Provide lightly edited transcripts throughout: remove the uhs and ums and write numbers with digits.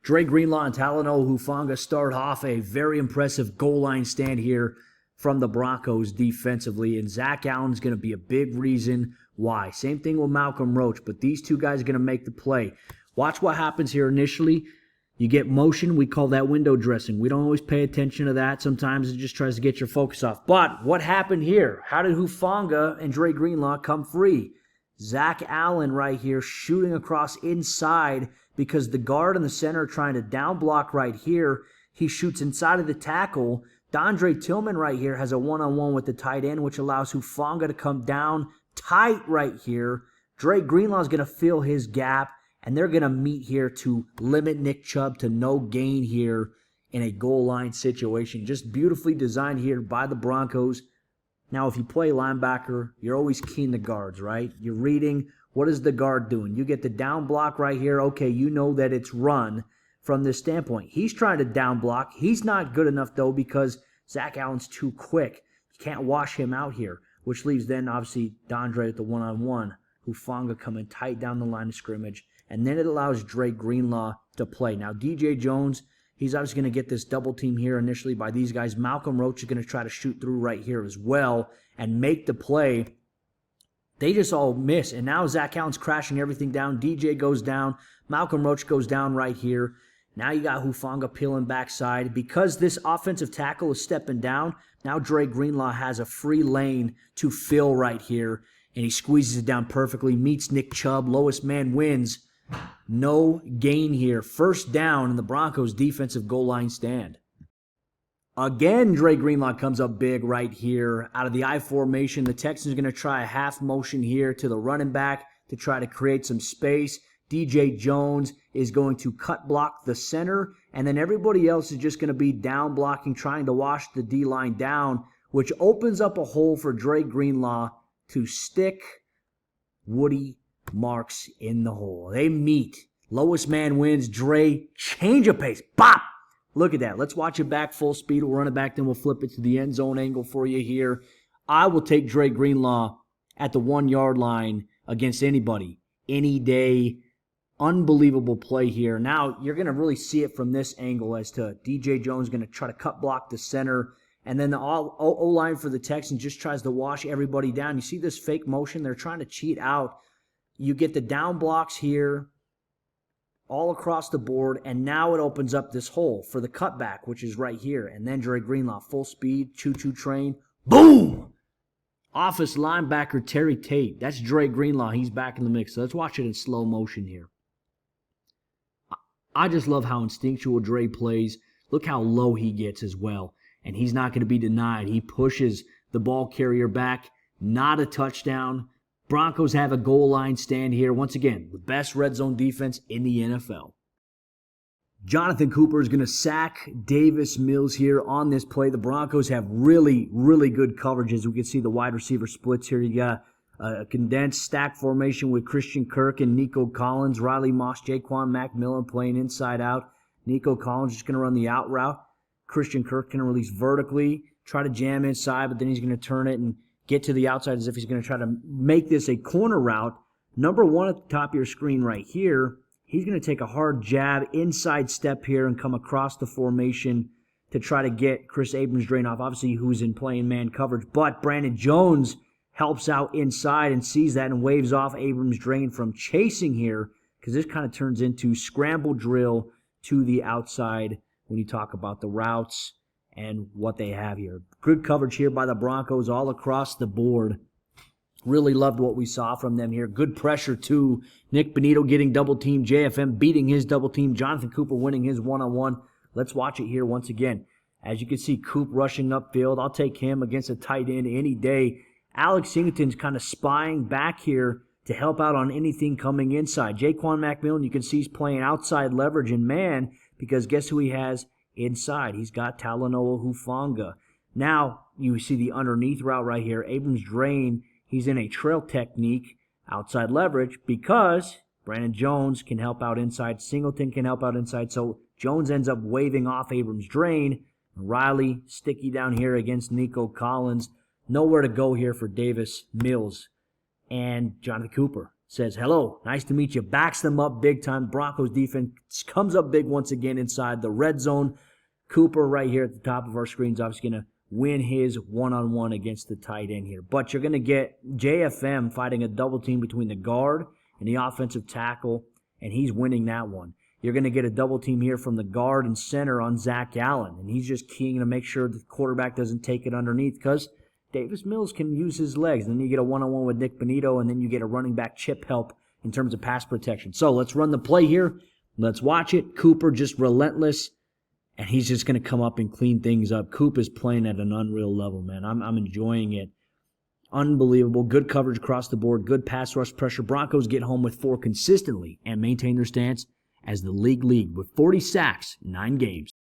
Dre Greenlaw and Talanoa Hufanga start off a very impressive goal line stand here from the Broncos defensively, and Zach Allen's going to be a big reason why. Same thing with Malcolm Roach, but these two guys are going to make the play. Watch what happens here initially. You get motion. We call that window dressing. We don't always pay attention to that. Sometimes it just tries to get your focus off. But what happened here? How did Hufanga and Dre Greenlaw come free? Zach Allen right here shooting across inside because the guard and the center are trying to down block right here. He shoots inside of the tackle. Dondre Tillman right here has a one-on-one with the tight end, which allows Hufanga to come down tight right here. Dre Greenlaw is going to fill his gap, and they're going to meet here to limit Nick Chubb to no gain here in a goal line situation. Just beautifully designed here by the Broncos. Now, if you play linebacker, you're always keen to guards, right? You're reading, what is the guard doing? You get the down block right here. Okay, you know that it's run from this standpoint. He's trying to down block. He's not good enough, though, because Zach Allen's too quick. You can't wash him out here, which leaves then, obviously, Dondre at the one-on-one. Hufanga coming tight down the line of scrimmage. And then it allows Dre Greenlaw to play. Now, DJ Jones, he's obviously going to get this double team here initially by these guys. Malcolm Roach is going to try to shoot through right here as well and make the play. They just all miss. And now Zach Allen's crashing everything down. DJ goes down. Malcolm Roach goes down right here. Now you got Hufanga peeling backside. Because this offensive tackle is stepping down, now Dre Greenlaw has a free lane to fill right here. And he squeezes it down perfectly, meets Nick Chubb. Lowest man wins. No gain here. First down in the Broncos' defensive goal line stand. Again, Dre Greenlaw comes up big right here. Out of the I formation, the Texans are going to try a half motion here to the running back to try to create some space. DJ Jones is going to cut block the center, and then everybody else is just going to be down blocking, trying to wash the D-line down, which opens up a hole for Dre Greenlaw to stick Woody Marks in the hole. They meet. Lowest man wins. Dre, change of pace. Bop! Look at that. Let's watch it back full speed. We'll run it back, then we'll flip it to the end zone angle for you here. I will take Dre Greenlaw at the 1 yard line against anybody, any day. Unbelievable play here. Now, you're going to really see it from this angle as to DJ Jones going to try to cut block the center. And then the O-line for the Texans just tries to wash everybody down. You see this fake motion? They're trying to cheat out. You get the down blocks here all across the board, and now it opens up this hole for the cutback, which is right here. And then Dre Greenlaw, full speed, choo-choo train. Boom! Office linebacker Terry Tate. That's Dre Greenlaw. He's back in the mix. So let's watch it in slow motion here. I just love how instinctual Dre plays. Look how low he gets as well. And he's not going to be denied. He pushes the ball carrier back. Not a touchdown. Broncos have a goal line stand here. Once again, the best red zone defense in the NFL. Jonathon Cooper is going to sack Davis Mills here on this play. The Broncos have really, really good coverage. As we can see, the wide receiver splits here. You got a condensed stack formation with Christian Kirk and Nico Collins. Riley Moss, Jaquan McMillan playing inside out. Nico Collins just going to run the out route. Christian Kirk going to release vertically, try to jam inside, but then he's going to turn it and get to the outside as if he's going to try to make this a corner route. Number one at the top of your screen right here, he's going to take a hard jab, inside step here, and come across the formation to try to get Chris Abrams-Drain off, obviously who's in playing man coverage. But Brandon Jones helps out inside and sees that and waves off Abrams-Drain from chasing here, because this kind of turns into scramble drill to the outside when you talk about the routes and what they have here. Good coverage here by the Broncos all across the board. Really loved what we saw from them here. Good pressure too. Nick Bonito getting double team. JFM beating his double team. Jonathon Cooper winning his one-on-one. Let's watch it here once again. As you can see, Coop rushing upfield. I'll take him against a tight end any day. Alex Singleton's kind of spying back here to help out on anything coming inside. Jaquan McMillan, you can see he's playing outside leverage and man, because guess who he has inside? He's got Talanoa Hufanga. Now, you see the underneath route right here. Abrams-Drain, he's in a trail technique, outside leverage, because Brandon Jones can help out inside. Singleton can help out inside. So Jones ends up waving off Abrams-Drain. Riley, sticky down here against Nico Collins. Nowhere to go here for Davis Mills and Jonathon Cooper. says, hello, nice to meet you, backs them up big time. Broncos defense comes up big once again inside the red zone. Cooper right here at the top of our screen is obviously going to win his one-on-one against the tight end here. But you're going to get JFM fighting a double team between the guard and the offensive tackle, and he's winning that one. You're going to get a double team here from the guard and center on Zach Allen, and he's just keying to make sure the quarterback doesn't take it underneath because Davis Mills can use his legs. And then you get a one-on-one with Nick Benito, and then you get a running back chip help in terms of pass protection. So let's run the play here. Let's watch it. Cooper just relentless, and he's just going to come up and clean things up. Coop is playing at an unreal level, man. I'm enjoying it. Unbelievable. Good coverage across the board. Good pass rush pressure. Broncos get home with 4 consistently and maintain their stance as the league lead with 40 sacks in 9 games.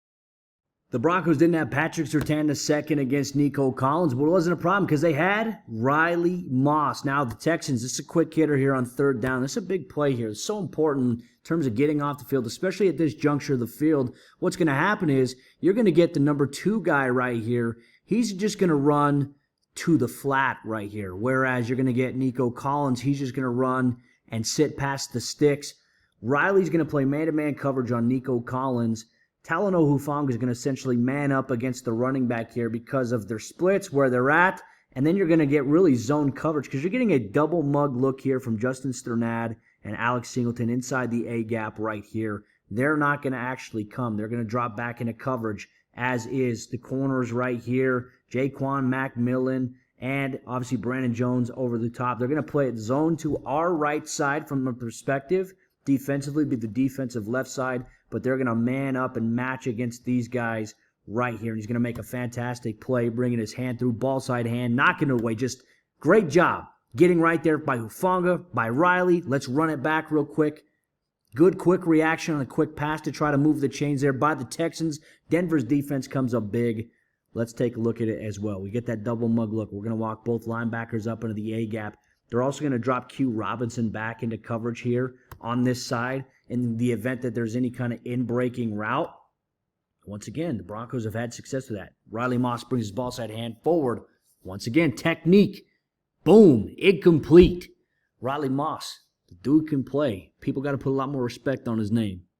The Broncos didn't have Patrick Surtain II against Nico Collins, but it wasn't a problem because they had Riley Moss. Now the Texans, this is a quick hitter here on 3rd down. This is a big play here. It's so important in terms of getting off the field, especially at this juncture of the field. What's going to happen is you're going to get the number 2 guy right here. He's just going to run to the flat right here, whereas you're going to get Nico Collins. He's just going to run and sit past the sticks. Riley's going to play man-to-man coverage on Nico Collins. Talanoa Hufanga is going to essentially man up against the running back here because of their splits, where they're at, and then you're going to get really zone coverage because you're getting a double mug look here from Justin Sternad and Alex Singleton inside the A-gap right here. They're not going to actually come. They're going to drop back into coverage, as is the corners right here, Jaquan McMillan, and obviously Brandon Jones over the top. They're going to play it zone to our right side from a perspective. Defensively, be the defensive left side, but they're going to man up and match against these guys right here. And he's going to make a fantastic play, bringing his hand through, ball side hand, knocking it away. Just great job getting right there by Hufanga, by Riley. Let's run it back real quick. Good quick reaction on a quick pass to try to move the chains there by the Texans. Denver's defense comes up big. Let's take a look at it as well. We get that double mug look. We're going to walk both linebackers up into the A-gap. They're also going to drop Q Robinson back into coverage here on this side in the event that there's any kind of in-breaking route. Once again, the Broncos have had success with that. Riley Moss brings his ball side hand forward. Once again, technique. Boom. Incomplete. Riley Moss, the dude can play. People got to put a lot more respect on his name.